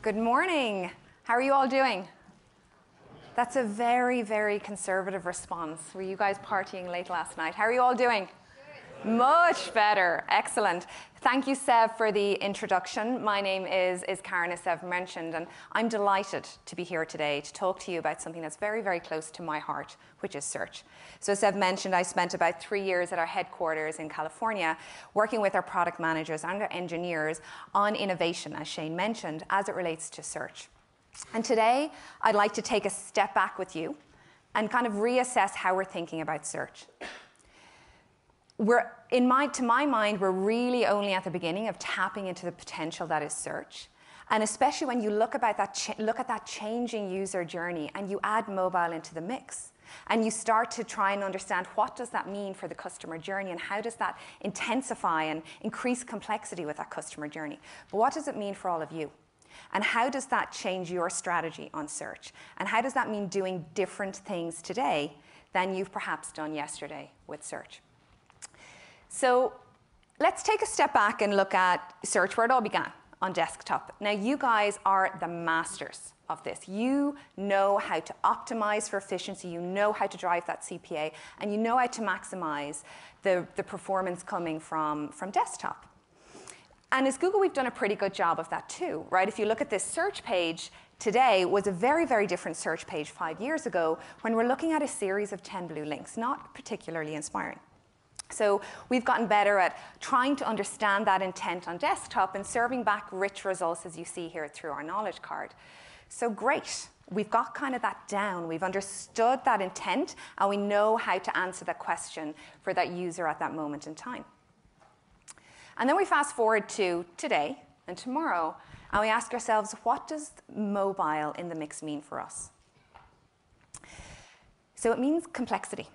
Good morning. How are you all doing? That's a very, very conservative response. Were you guys partying late last night? How are you all doing? Good. Much better. Excellent. Thank you, Sev, for the introduction. My name is Karen, as Sev mentioned, and I'm delighted to be here today to talk to you about something that's very, very close to my heart, which is search. So as Sev mentioned, I spent about 3 years at our headquarters in California working with our product managers and our engineers on innovation, as Shane mentioned, as it relates to search. And today, I'd like to take a step back with you and kind of reassess how we're thinking about search. To my mind, we're really only at the beginning of tapping into the potential that is search. And especially when you look at that changing user journey and you add mobile into the mix. And you start to try and understand what does that mean for the customer journey and how does that intensify and increase complexity with that customer journey. But what does it mean for all of you? And how does that change your strategy on search? And how does that mean doing different things today than you've perhaps done yesterday with search? So let's take a step back and look at search, where it all began, on desktop. Now, you guys are the masters of this. You know how to optimize for efficiency, you know how to drive that CPA, and you know how to maximize the performance coming from desktop. And as Google, we've done a pretty good job of that too, right? If you look at this search page today, was a very, very different search page 5 years ago when we're looking at a series of 10 blue links, not particularly inspiring. So we've gotten better at trying to understand that intent on desktop and serving back rich results, as you see here, through our knowledge card. So great. We've got kind of that down. We've understood that intent, and we know how to answer that question for that user at that moment in time. And then we fast forward to today and tomorrow, and we ask ourselves, what does mobile in the mix mean for us? So it means complexity.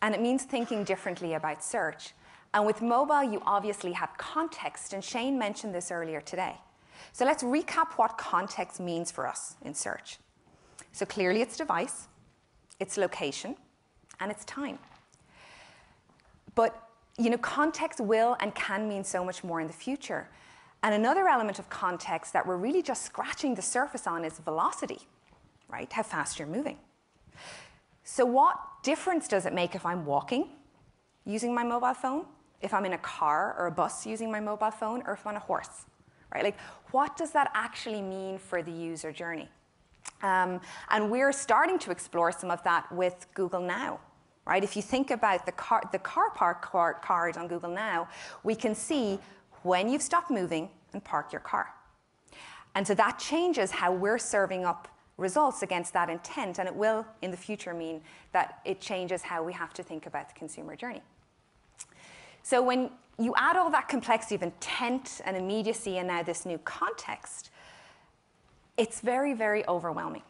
And it means thinking differently about search. And with mobile, you obviously have context, and Shane mentioned this earlier today. So let's recap what context means for us in search. So clearly it's device, it's location, and it's time. But context will and can mean so much more in the future. And another element of context that we're really just scratching the surface on is velocity, right? How fast you're moving. So what difference does it make if I'm walking using my mobile phone, if I'm in a car or a bus using my mobile phone, or if I'm on a horse, right? Like, what does that actually mean for the user journey? And we're starting to explore some of that with Google Now, right? If you think about the car park card on Google Now, we can see when you've stopped moving and park your car. And so that changes how we're serving up results against that intent, and it will in the future mean that it changes how we have to think about the consumer journey. So when you add all that complexity of intent and immediacy and now this new context, it's very, very overwhelming.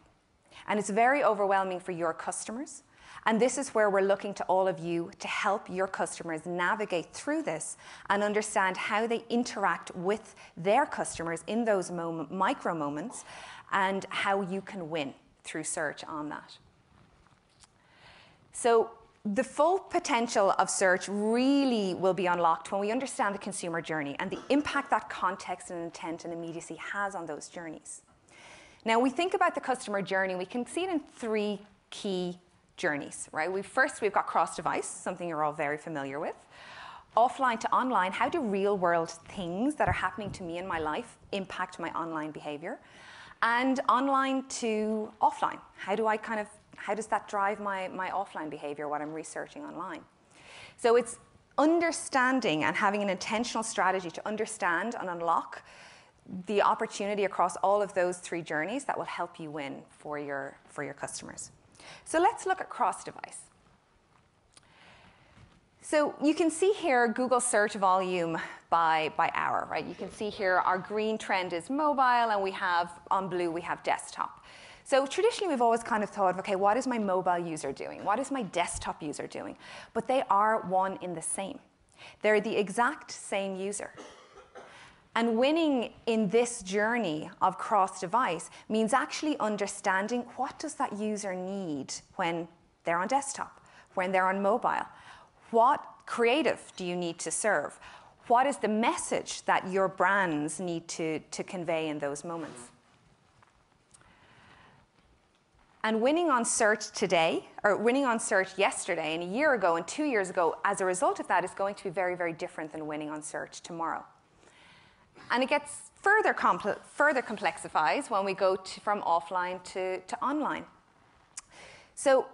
And it's very overwhelming for your customers. And this is where we're looking to all of you to help your customers navigate through this and understand how they interact with their customers in those micro moments, and how you can win through search on that. So the full potential of search really will be unlocked when we understand the consumer journey and the impact that context and intent and immediacy has on those journeys. Now, we think about the customer journey, we can see it in 3 key journeys, right? We've got cross-device, something you're all very familiar with. Offline to online, how do real-world things that are happening to me in my life impact my online behavior? And online to offline, how does that drive my offline behavior, what I'm researching online? So it's understanding and having an intentional strategy to understand and unlock the opportunity across all of those 3 journeys that will help you win for your customers. So let's look at cross-device. So you can see here Google search volume by hour, right? You can see here our green trend is mobile, and we have, on blue, we have desktop. So traditionally, we've always kind of thought of, okay, what is my mobile user doing? What is my desktop user doing? But they are one in the same. They're the exact same user. And winning in this journey of cross-device means actually understanding what does that user need when they're on desktop, when they're on mobile. What creative do you need to serve? What is the message that your brands need to convey in those moments? And winning on search today, or winning on search yesterday and a year ago and 2 years ago, as a result of that, is going to be very, very different than winning on search tomorrow. And it gets further complexifies when we go from offline to online. So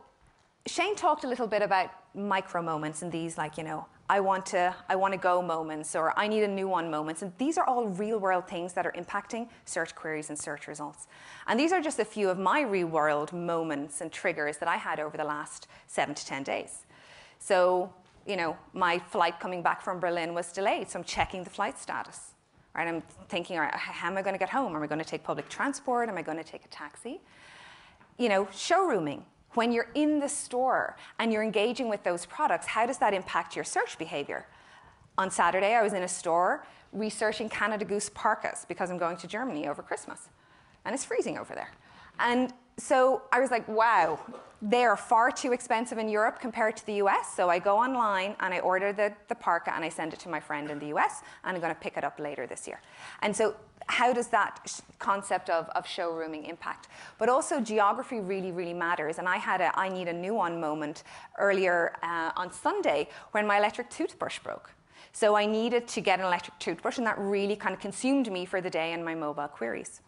Shane talked a little bit about micro moments and these, like, you know, I want to go moments, or I need a new one moments. And these are all real world things that are impacting search queries and search results. And these are just a few of my real world moments and triggers that I had over the last 7 to 10 days. So, you know, my flight coming back from Berlin was delayed, so I'm checking the flight status. Right? I'm thinking, all right, how am I going to get home? Am I going to take public transport? Am I going to take a taxi? You know, showrooming. When you're in the store and you're engaging with those products, how does that impact your search behavior? On Saturday, I was in a store researching Canada Goose parkas because I'm going to Germany over Christmas. And it's freezing over there. And so I was like, wow, they are far too expensive in Europe compared to the US. So I go online and I order the parka and I send it to my friend in the US, and I'm going to pick it up later this year. And so how does that concept of showrooming impact? But also geography really, really matters. And I had a I need a new one moment earlier on Sunday when my electric toothbrush broke. So I needed to get an electric toothbrush, and that really kind of consumed me for the day in my mobile queries.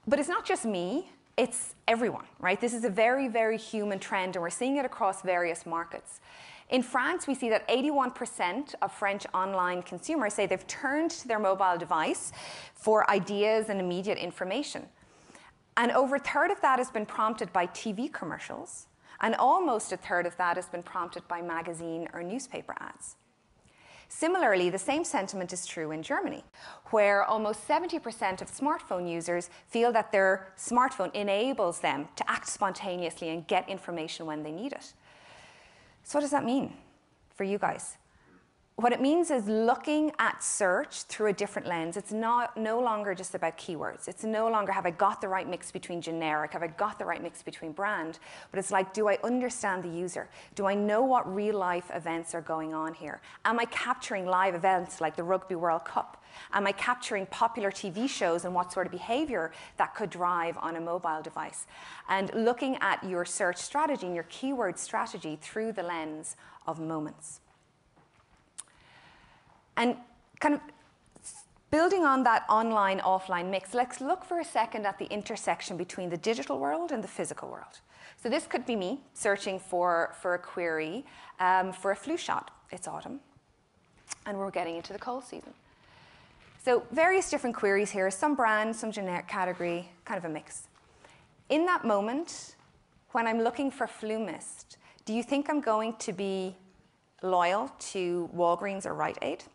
But it's not just me, it's everyone, right? This is a very, very human trend, and we're seeing it across various markets. In France, we see that 81% of French online consumers say they've turned to their mobile device for ideas and immediate information. And over a third of that has been prompted by TV commercials, and almost a third of that has been prompted by magazine or newspaper ads. Similarly, the same sentiment is true in Germany, where almost 70% of smartphone users feel that their smartphone enables them to act spontaneously and get information when they need it. So what does that mean for you guys? What it means is looking at search through a different lens. It's no longer just about keywords. It's no longer, have I got the right mix between generic? Have I got the right mix between brand? But it's like, do I understand the user? Do I know what real life events are going on here? Am I capturing live events like the Rugby World Cup? Am I capturing popular TV shows and what sort of behavior that could drive on a mobile device? And looking at your search strategy and your keyword strategy through the lens of moments. And kind of building on that online-offline mix, let's look for a second at the intersection between the digital world and the physical world. So this could be me searching for a query for a flu shot. It's autumn, and we're getting into the cold season. So various different queries here, some brand, some generic category, kind of a mix. In that moment, when I'm looking for flu mist, do you think I'm going to be loyal to Walgreens or Rite Aid?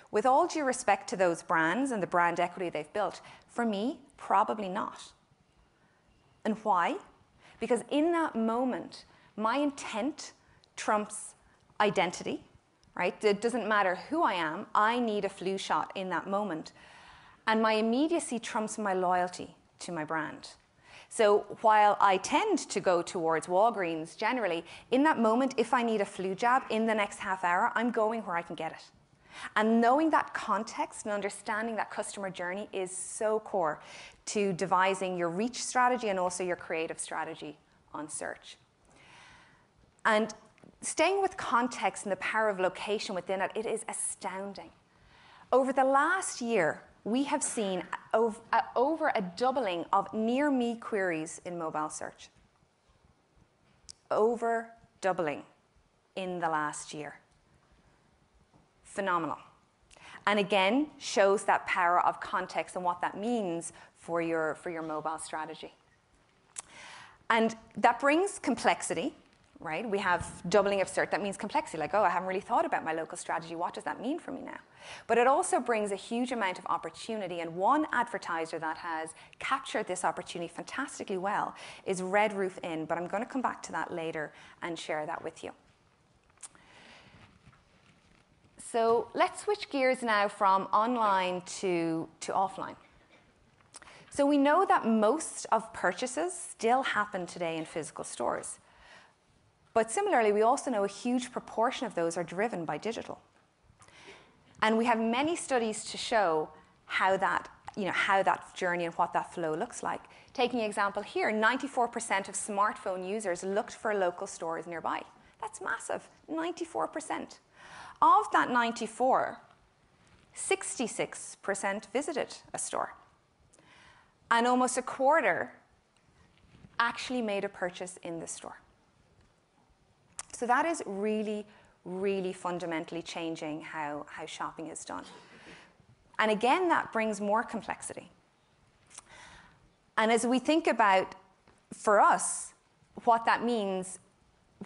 With all due respect to those brands and the brand equity they've built, for me, probably not. And why? Because in that moment, my intent trumps identity, right? It doesn't matter who I am, I need a flu shot in that moment. And my immediacy trumps my loyalty to my brand. So while I tend to go towards Walgreens generally, in that moment, if I need a flu jab in the next half hour, I'm going where I can get it. And knowing that context and understanding that customer journey is so core to devising your reach strategy and also your creative strategy on search. And staying with context and the power of location within it, it is astounding. Over the last year, we have seen over a doubling of near-me queries in mobile search. Over doubling in the last year. Phenomenal. And again, shows that power of context and what that means for your mobile strategy. And that brings complexity, right? We have doubling of search. That means complexity, like, oh, I haven't really thought about my local strategy. What does that mean for me now? But it also brings a huge amount of opportunity. And one advertiser that has captured this opportunity fantastically well is Red Roof Inn. But I'm going to come back to that later and share that with you. So let's switch gears now from online to offline. So we know that most of purchases still happen today in physical stores. But similarly, we also know a huge proportion of those are driven by digital. And we have many studies to show how that how that journey and what that flow looks like. Taking an example here, 94% of smartphone users looked for local stores nearby. That's massive, 94%. Of that 94, 66% visited a store. And almost a quarter actually made a purchase in the store. So that is really, really fundamentally changing how shopping is done. And again, that brings more complexity. And as we think about, for us, what that means,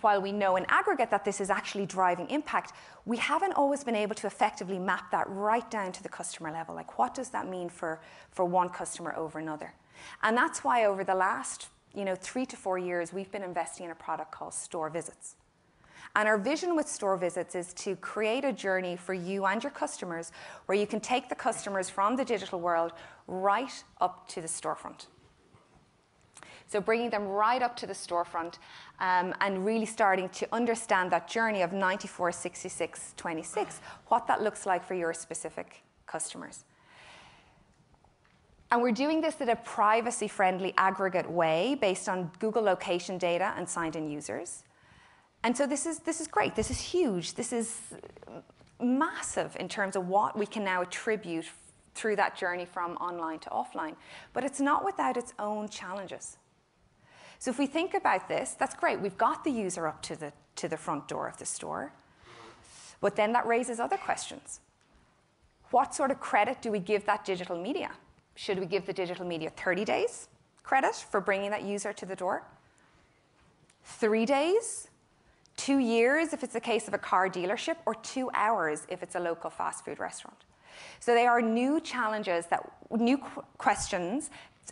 while we know in aggregate that this is actually driving impact, we haven't always been able to effectively map that right down to the customer level. Like, what does that mean for one customer over another? And that's why over the last 3 to 4 years, we've been investing in a product called Store Visits. And our vision with Store Visits is to create a journey for you and your customers where you can take the customers from the digital world right up to the storefront. So bringing them right up to the storefront and really starting to understand that journey of 94, 66, 26, what that looks like for your specific customers. And we're doing this in a privacy-friendly aggregate way based on Google location data and signed-in users. And so this is great. This is huge. This is massive in terms of what we can now attribute through that journey from online to offline. But it's not without its own challenges. So if we think about this, that's great. We've got the user up to the front door of the store. But then that raises other questions. What sort of credit do we give that digital media? Should we give the digital media 30 days credit for bringing that user to the door? 3 days? 2 years if it's a case of a car dealership, or 2 hours if it's a local fast food restaurant. So they are new challenges, new questions,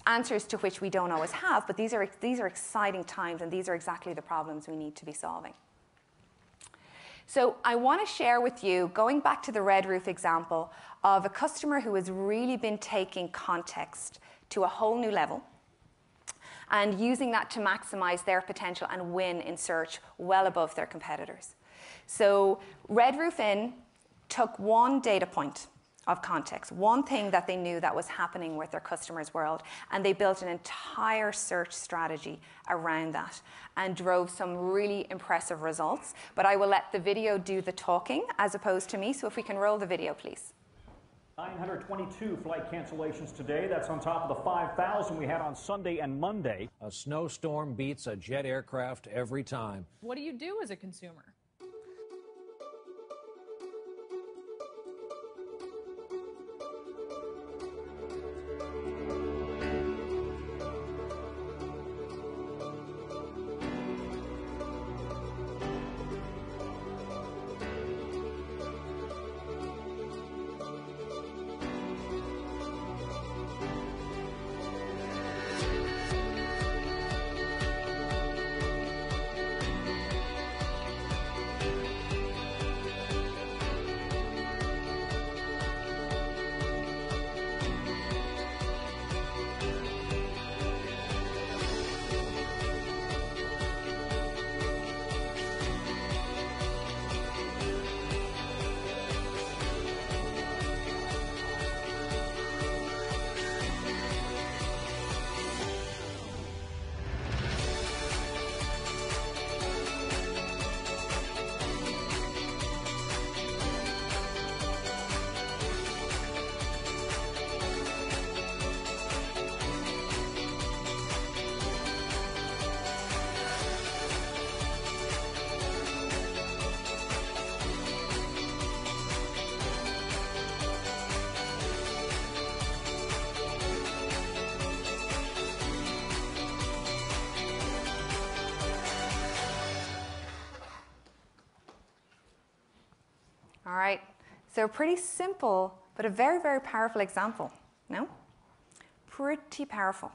answers to which we don't always have, but these are exciting times, and these are exactly the problems we need to be solving. So I want to share with you, going back to the Red Roof example, of a customer who has really been taking context to a whole new level and using that to maximize their potential and win in search well above their competitors. So Red Roof Inn took one data point of context, one thing that they knew that was happening with their customers' world, and they built an entire search strategy around that and drove some really impressive results. But I will let the video do the talking as opposed to me, so if we can roll the video, please. 922 flight cancellations today. That's on top of the 5,000 we had on Sunday and Monday. A snowstorm beats a jet aircraft every time. What do you do as a consumer? All right, so pretty simple, but a very, very powerful example, no? Pretty powerful.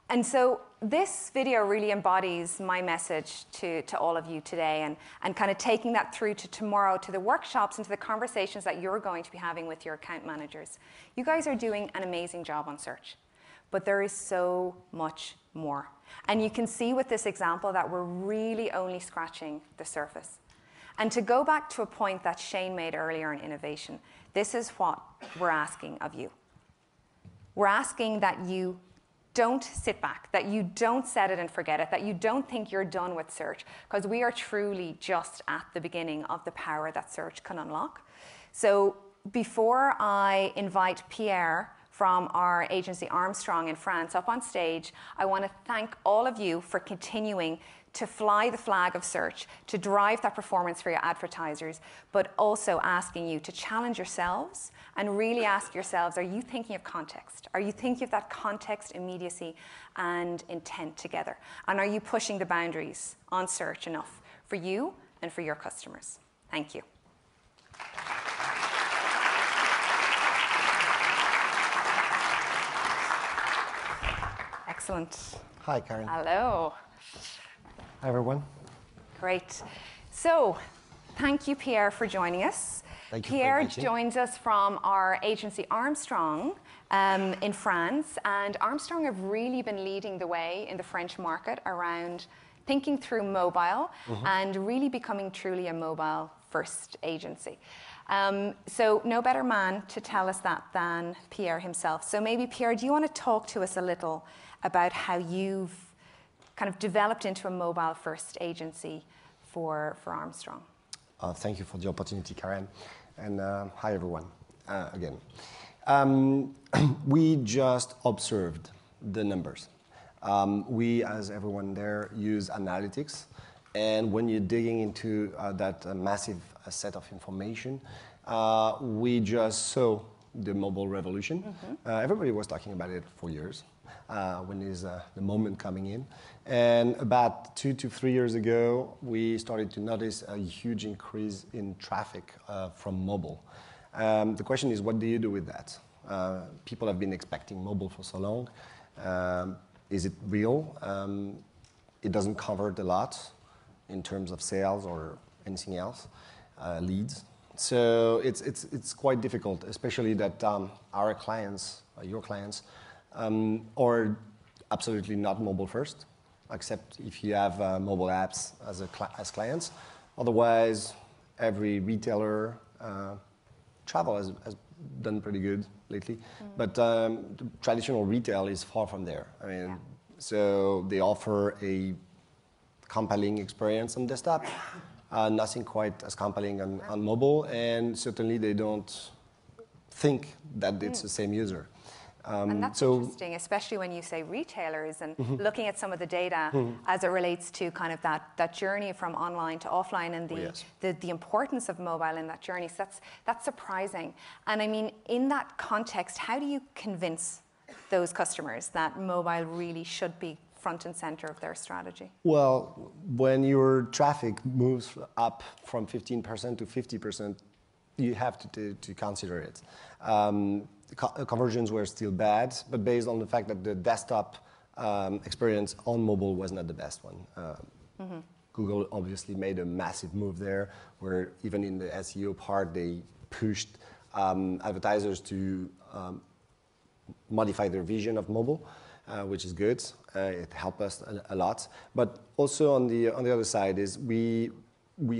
And so this video really embodies my message to all of you today, and kind of taking that through to tomorrow, to the workshops and to the conversations that you're going to be having with your account managers. You guys are doing an amazing job on search, but there is so much more. And you can see with this example that we're really only scratching the surface. And to go back to a point that Shane made earlier in innovation, this is what we're asking of you. We're asking that you don't sit back, that you don't set it and forget it, that you don't think you're done with search, because we are truly just at the beginning of the power that search can unlock. So before I invite Pierre from our agency Armstrong in France up on stage, I want to thank all of you for continuing to fly the flag of search, to drive that performance for your advertisers, but also asking you to challenge yourselves and really ask yourselves, are you thinking of context? Are you thinking of that context, immediacy, and intent together? And are you pushing the boundaries on search enough for you and for your customers? Thank you. Excellent. Hi, Karen. Hello. Hi, everyone. Great. So, thank you, Pierre, for joining us. Thank you. Pierre joins us from our agency Armstrong in France, and Armstrong have really been leading the way in the French market around thinking through mobile and really becoming truly a mobile-first agency. So no better man to tell us that than Pierre himself. So maybe, Pierre, do you want to talk to us a little about how you've kind of developed into a mobile-first agency for Armstrong? Thank you for the opportunity, Karen. And hi, everyone, again. We just observed the numbers. We, as everyone there, use analytics. And when you're digging into that massive set of information, we just saw the mobile revolution. Everybody was talking about it for years. When is the moment coming in. And about 2 to 3 years ago, we started to notice a huge increase in traffic from mobile. The question is, what do you do with that? People have been expecting mobile for so long. Is it real? It doesn't convert a lot in terms of sales or anything else, leads. So it's quite difficult, especially that our clients, your clients, are absolutely not mobile first, except if you have mobile apps as clients. Otherwise, every retailer, travel has done pretty good lately, but traditional retail is far from there. I mean, so they offer a compelling experience on desktop, nothing quite as compelling on mobile, and certainly they don't think that it's the same user. And that's interesting, especially when you say retailers and looking at some of the data as it relates to kind of that journey from online to offline and the importance of mobile in that journey. So that's surprising. And I mean, in that context, how do you convince those customers that mobile really should be front and center of their strategy? Well, when your traffic moves up from 15% to 50%, you have to consider it. Conversions were still bad, but based on the fact that the desktop experience on mobile was not the best one. Google obviously made a massive move there, where even in the SEO part, they pushed advertisers to modify their vision of mobile, which is good. It helped us a lot. But also on the other side is we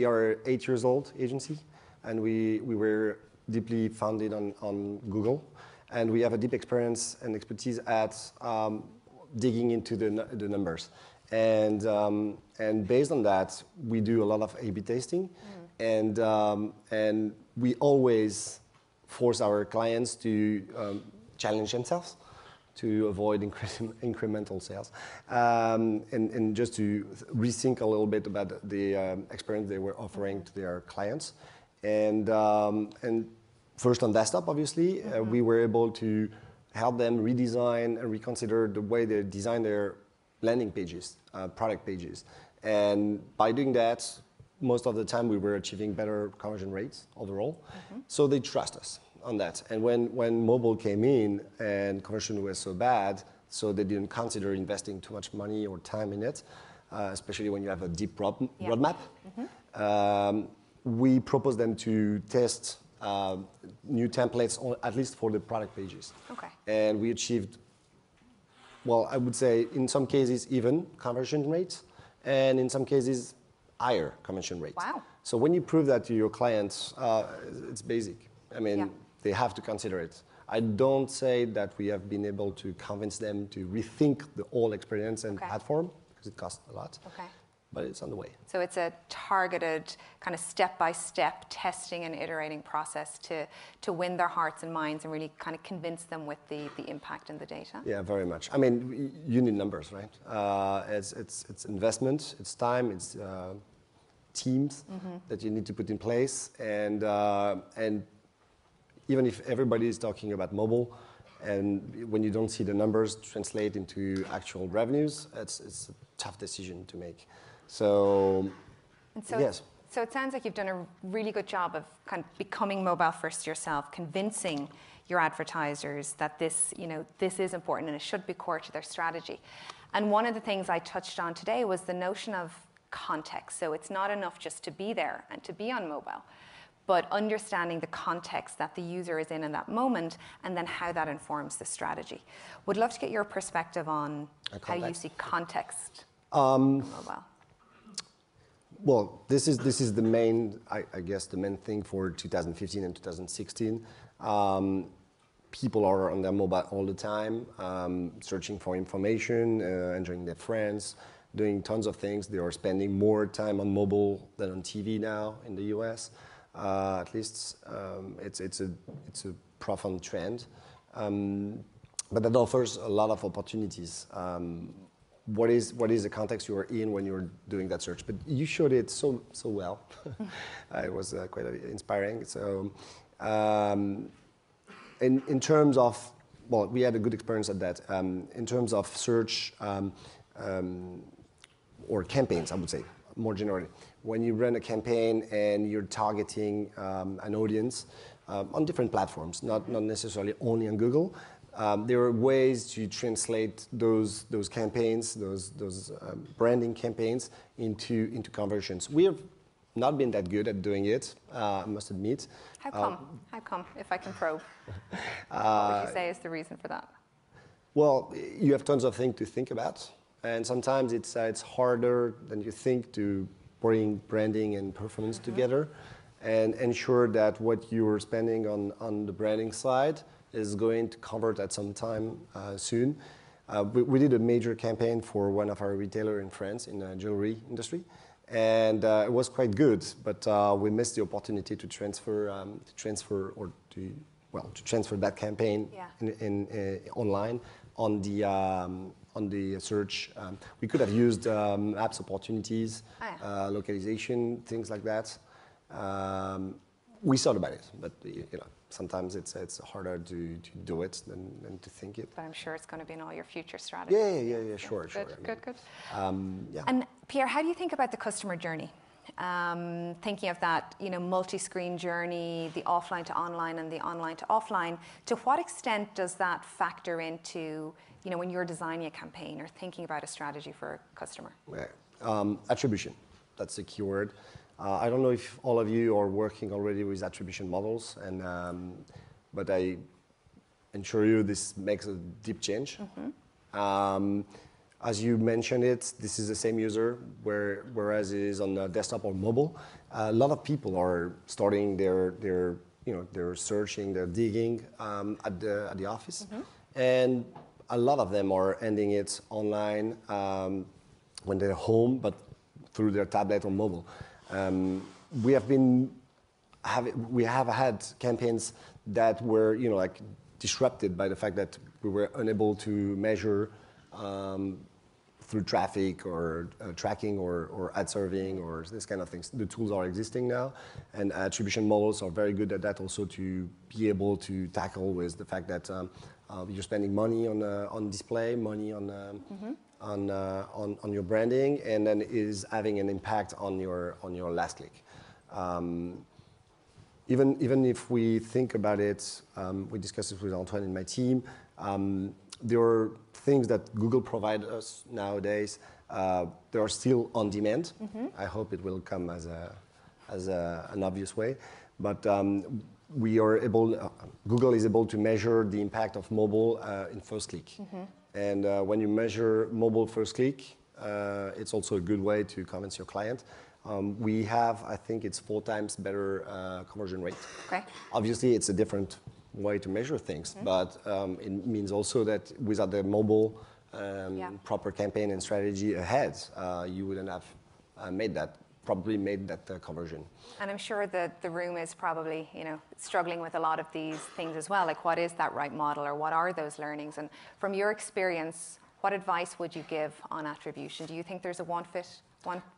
are 8 years old agency, and we were deeply founded on Google, and we have a deep experience and expertise at digging into the numbers. And based on that, we do a lot of A/B testing, and we always force our clients to challenge themselves to avoid incremental sales, and just to rethink a little bit about the experience they were offering to their clients. And first on desktop, obviously, we were able to help them redesign and reconsider the way they design their landing pages, product pages. And by doing that, most of the time we were achieving better conversion rates overall. So they trust us on that. And when mobile came in and conversion was so bad, so they didn't consider investing too much money or time in it, especially when you have a deep roadmap. We proposed them to test new templates, at least for the product pages. And we achieved, well, I would say in some cases even conversion rates, and in some cases higher conversion rates. Wow. So when you prove that to your clients, it's basic. I mean, they have to consider it. I don't say that we have been able to convince them to rethink the whole experience and platform, because it costs a lot. Okay. But it's on the way. So it's a targeted kind of step-by-step testing and iterating process to win their hearts and minds and really kind of convince them with the impact and the data? Yeah, very much. I mean, you need numbers, right? It's investment, it's time, it's teams that you need to put in place. And even if everybody is talking about mobile, and when you don't see the numbers translate into actual revenues, it's a tough decision to make. So yes. So it sounds like you've done a really good job of kind of becoming mobile first yourself, convincing your advertisers that this is important and it should be core to their strategy. And one of the things I touched on today was the notion of context. So it's not enough just to be there and to be on mobile, but understanding the context that the user is in that moment and then how that informs the strategy. Would love to get your perspective on how you see context on mobile. Well, this is the main, I guess, the main thing for 2015 and 2016. People are on their mobile all the time, searching for information, enjoying their friends, doing tons of things. They are spending more time on mobile than on TV now in the US. At least it's a profound trend, but that offers a lot of opportunities. What is the context you are in when you're doing that search? But you showed it so well. It was quite inspiring. So, in terms of, well, we had a good experience at that. In terms of search or campaigns, I would say more generally, when you run a campaign and you're targeting an audience on different platforms, not necessarily only on Google. There are ways to translate those campaigns, those branding campaigns into conversions. We have not been that good at doing it, I must admit. How come, if I can probe? What would you say is the reason for that? Well, you have tons of things to think about, and sometimes it's harder than you think to bring branding and performance together and ensure that what you're spending on the branding side is going to convert at some time soon. We did a major campaign for one of our retailers in France in the jewelry industry, and it was quite good. But we missed the opportunity to transfer that campaign in online on the search. We could have used apps opportunities, localization, things like that. We thought about it, but sometimes it's harder to do it than to think it. But I'm sure it's going to be in all your future strategies. Yeah, sure. Good. Yeah. And Pierre, how do you think about the customer journey? Thinking of that, multi-screen journey, the offline to online and the online to offline. To what extent does that factor into, when you're designing a campaign or thinking about a strategy for a customer? Attribution, that's the key word. I don't know if all of you are working already with attribution models, but I assure you this makes a deep change. As you mentioned it, this is the same user, whereas it is on the desktop or mobile. A lot of people are starting they're searching, they're digging at the office, and a lot of them are ending it online when they're home, but through their tablet or mobile. We have had campaigns that were disrupted by the fact that we were unable to measure through traffic or tracking or ad serving or this kind of things. The tools are existing now, and attribution models are very good at that also, to be able to tackle with the fact that you're spending money on display, money on your branding, and then it is having an impact on your last click. Even if we think about it, we discussed this with Antoine and my team. There are things that Google provide us nowadays. They are still on demand. I hope it will come as an obvious way, but Google is able to measure the impact of mobile in first click. And when you measure mobile first click, it's also a good way to convince your client. We have, I think it's 4 times better conversion rate. Okay. Obviously, it's a different way to measure things, but it means also that without the mobile proper campaign and strategy ahead, you wouldn't have probably made that conversion. And I'm sure that the room is probably, struggling with a lot of these things as well. Like, what is that right model, or what are those learnings? And from your experience, what advice would you give on attribution? Do you think there's a one fit?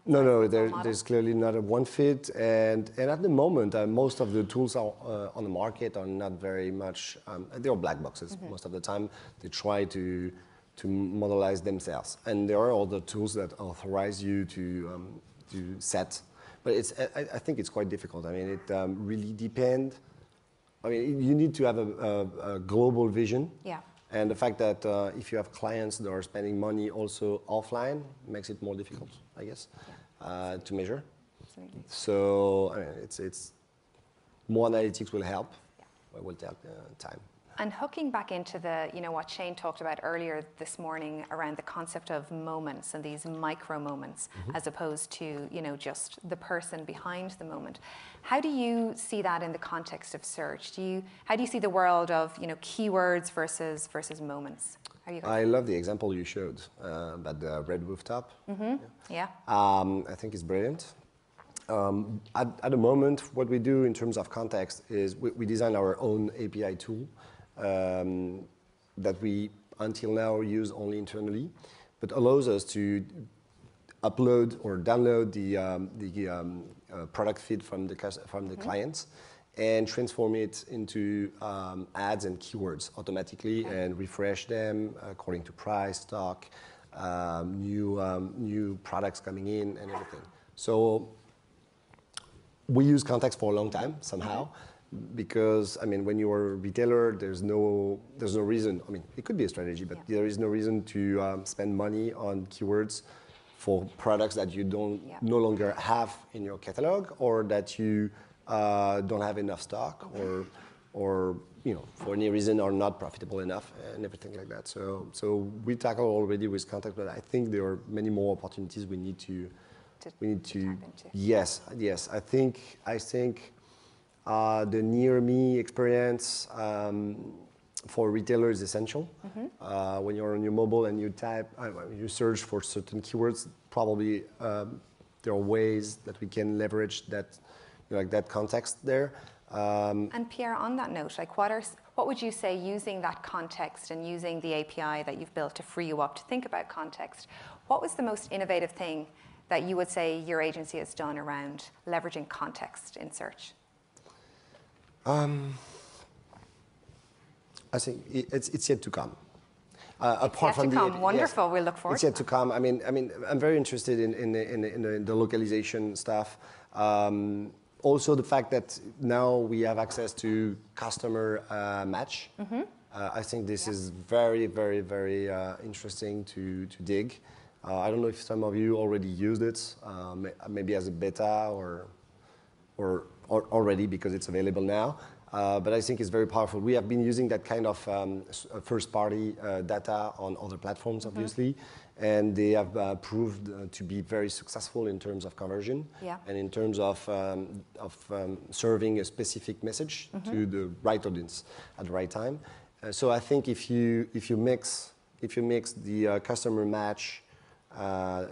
No, there's clearly not a one fit, and at the moment, most of the tools on the market are not very much. They are black boxes most of the time. They try to modelize themselves, and there are other tools that authorize you to set. But I think it's quite difficult. I mean, it really depends. I mean, you need to have a global vision. Yeah. And the fact that if you have clients that are spending money also offline makes it more difficult, I guess, to measure. Absolutely. So I mean, it's more analytics will help. Yeah. It will take time. And hooking back into what Shane talked about earlier this morning around the concept of moments and these micro moments, as opposed to, just the person behind the moment. How do you see that in the context of search? How do you see the world of, keywords versus moments? I love the example you showed about the red rooftop. Yeah. I think it's brilliant. At the moment, what we do in terms of context is we design our own API tool that we until now use only internally, but allows us to upload or download the product feed from the clients and transform it into ads and keywords automatically and refresh them according to price, stock, new products coming in and everything. So we use context for a long time somehow. Because I mean, when you are a retailer, there's no reason. I mean, it could be a strategy, but there is no reason to spend money on keywords for products that you no longer have in your catalog, or that you don't have enough stock, or for any reason are not profitable enough, and everything like that. So we tackle already with context, but I think there are many more opportunities we need to. Yes. I think. The near me experience for retailers is essential. When you're on your mobile and you search for certain keywords, probably there are ways that we can leverage that, that context there. And Pierre, on that note, what would you say, using that context and using the API that you've built to free you up to think about context, what was the most innovative thing that you would say your agency has done around leveraging context in search? I think it's yet to come. Apart from wonderful. Yes, we'll look forward. It's yet to come. I mean, I'm very interested in the localization stuff. Also, the fact that now we have access to customer match. I think this is very, very, very interesting to dig. I don't know if some of you already used it, maybe as a beta or already because it's available now. But I think it's very powerful. We have been using that kind of first-party data on other platforms, obviously, and they have proved to be very successful in terms of conversion and in terms of serving a specific message to the right audience at the right time. So I think if you mix the customer match,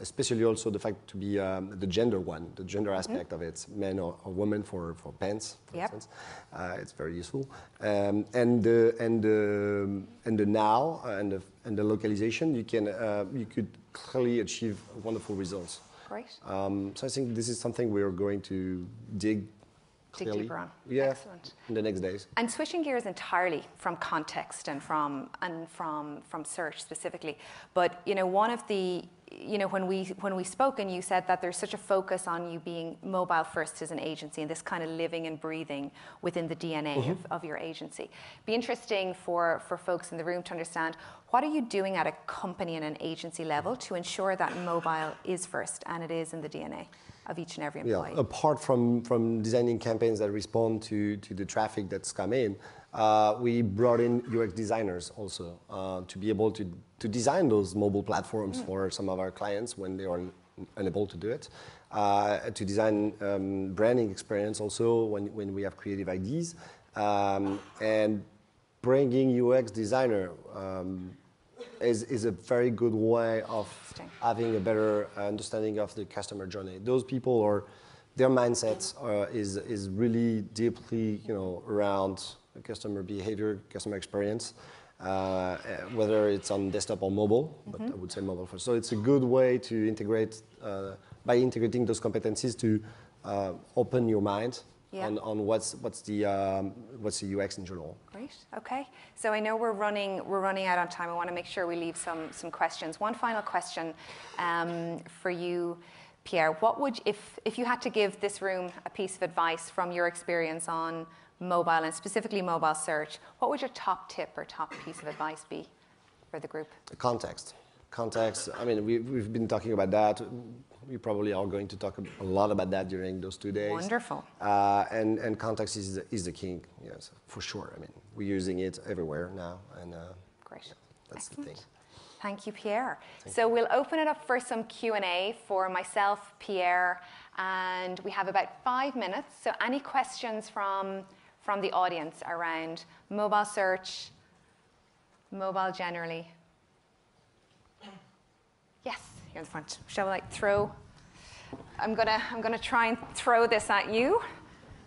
especially also the fact to be the gender aspect of it, men or women for pants, for instance, it's very useful. And the now and the localization, you could clearly achieve wonderful results. Great. So I think this is something we are going to dig deeper on. Yeah. Excellent. In the next days. And switching gears entirely from context and from search specifically, but one of the when we spoke and you said that there's such a focus on you being mobile first as an agency and this kind of living and breathing within the DNA of your agency. Be interesting for folks in the room to understand, what are you doing at a company and an agency level to ensure that mobile is first and it is in the DNA of each and every employee? Yeah, apart from designing campaigns that respond to the traffic that's come in, we brought in UX designers also to be able to design those mobile platforms for some of our clients when they are unable to do it, to design branding experience also when we have creative ideas, and bringing UX designer is a very good way of having a better understanding of the customer journey. Those people their mindsets is really deeply, around customer behavior, customer experience, whether it's on desktop or mobile, but I would say mobile first. So it's a good way to integrate, by integrating those competencies to open your mind on what's the UX in general. Great. Okay. So I know we're running out on time. I want to make sure we leave some questions. One final question for you, Pierre. What would, if you had to give this room a piece of advice from your experience on mobile and specifically mobile search, what would your top tip or top piece of advice be for the group? Context. I mean, we've been talking about that. We probably are going to talk a lot about that during those 2 days. Wonderful. And context is the king, yes, for sure. I mean, we're using it everywhere now, and great. That's Excellent. the thing. Thank you, Pierre. So we'll open it up for some Q&A for myself, Pierre, and we have about 5 minutes. So any questions from the audience around mobile search, mobile generally? Yes, here in the front. Shall I throw? I'm gonna try and throw this at you.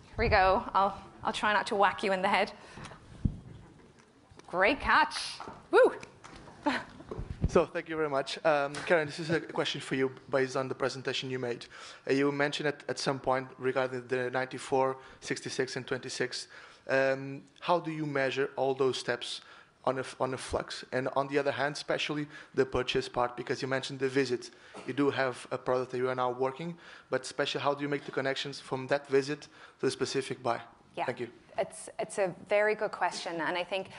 Here we go. I'll try not to whack you in the head. Great catch. Woo! So thank you very much. Karen, this is a question for you based on the presentation you made. You mentioned at some point regarding the 94, 66, and 26. How do you measure all those steps on a flux? And on the other hand, especially the purchase part, because you mentioned the visit. You do have a product that you are now working, but especially how do you make the connections from that visit to the specific buy? Yeah. Thank you. It's a very good question, and I think,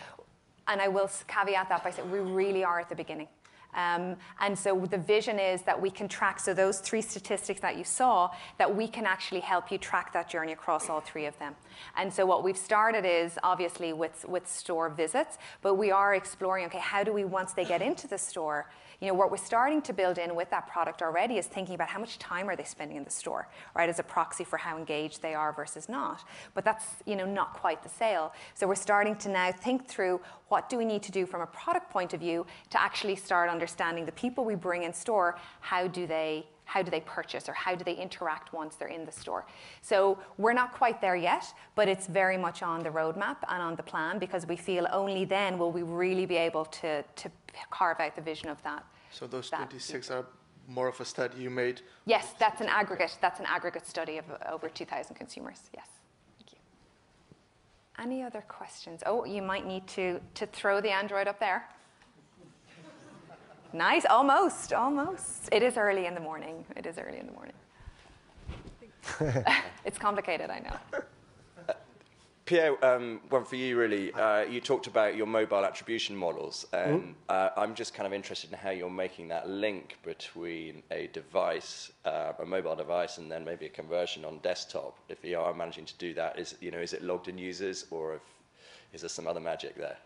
and I will caveat that by saying we really are at the beginning. And so the vision is that we can track, so those 3 statistics that you saw, that we can actually help you track that journey across all 3 of them. And so what we've started is obviously with store visits, but we are exploring, okay, how do we, once they get into the store, what we're starting to build in with that product already is thinking about how much time are they spending in the store, right, as a proxy for how engaged they are versus not. But that's, not quite the sale. So we're starting to now think through what do we need to do from a product point of view to actually start understanding the people we bring in store, how do they purchase or how do they interact once they're in the store. So we're not quite there yet, but it's very much on the roadmap and on the plan because we feel only then will we really be able to carve out the vision of that. So those 26 are more of a study you made? Yes, that's an aggregate study of over 2,000 consumers, yes. Thank you. Any other questions? Oh, you might need to throw the Android up there. Nice, almost. It is early in the morning. It's complicated, I know. Pierre, one for you really. You talked about your mobile attribution models, and I'm just kind of interested in how you're making that link between a device, a mobile device, and then maybe a conversion on desktop. If you are managing to do that, is it logged in users, or is there some other magic there?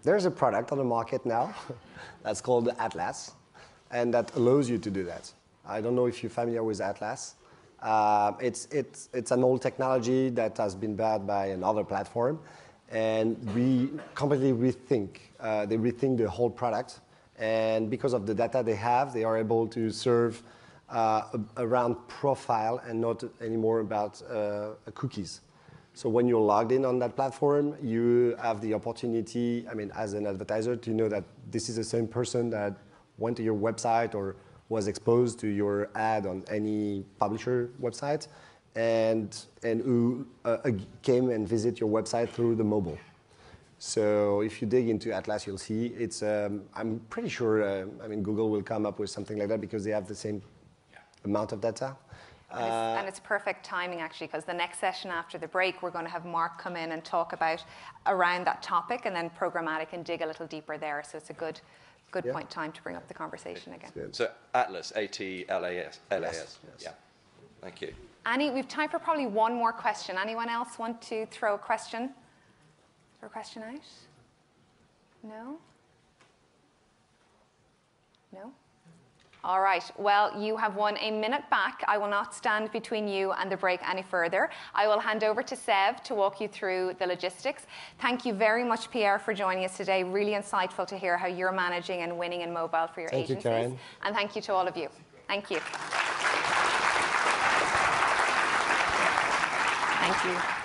There's a product on the market now that's called Atlas, and that allows you to do that. I don't know if you're familiar with Atlas. It's an old technology that has been bought by another platform, and we completely rethink the whole product. And because of the data they have, they are able to serve around profile and not anymore about cookies. So when you're logged in on that platform, you have the opportunity, as an advertiser, to know that this is the same person that went to your website or was exposed to your ad on any publisher website and who came and visit your website through the mobile. So if you dig into Atlas, you'll see it's, I'm pretty sure, Google will come up with something like that because they have the same amount of data. And it's perfect timing, actually, because the next session after the break, we're going to have Mark come in and talk about around that topic, and then programmatic and dig a little deeper there. So it's a good point time to bring up the conversation again. So Atlas, A-T-L-A-S. Yes. Yeah. Thank you. Annie, we've time for probably one more question. Anyone else want to throw a question? Throw a question out? No? No? All right. Well, you have won a minute back. I will not stand between you and the break any further. I will hand over to Sev to walk you through the logistics. Thank you very much, Pierre, for joining us today. Really insightful to hear how you're managing and winning in mobile for your agencies. Thank you, Karen. And thank you to all of you. Thank you. Thank you.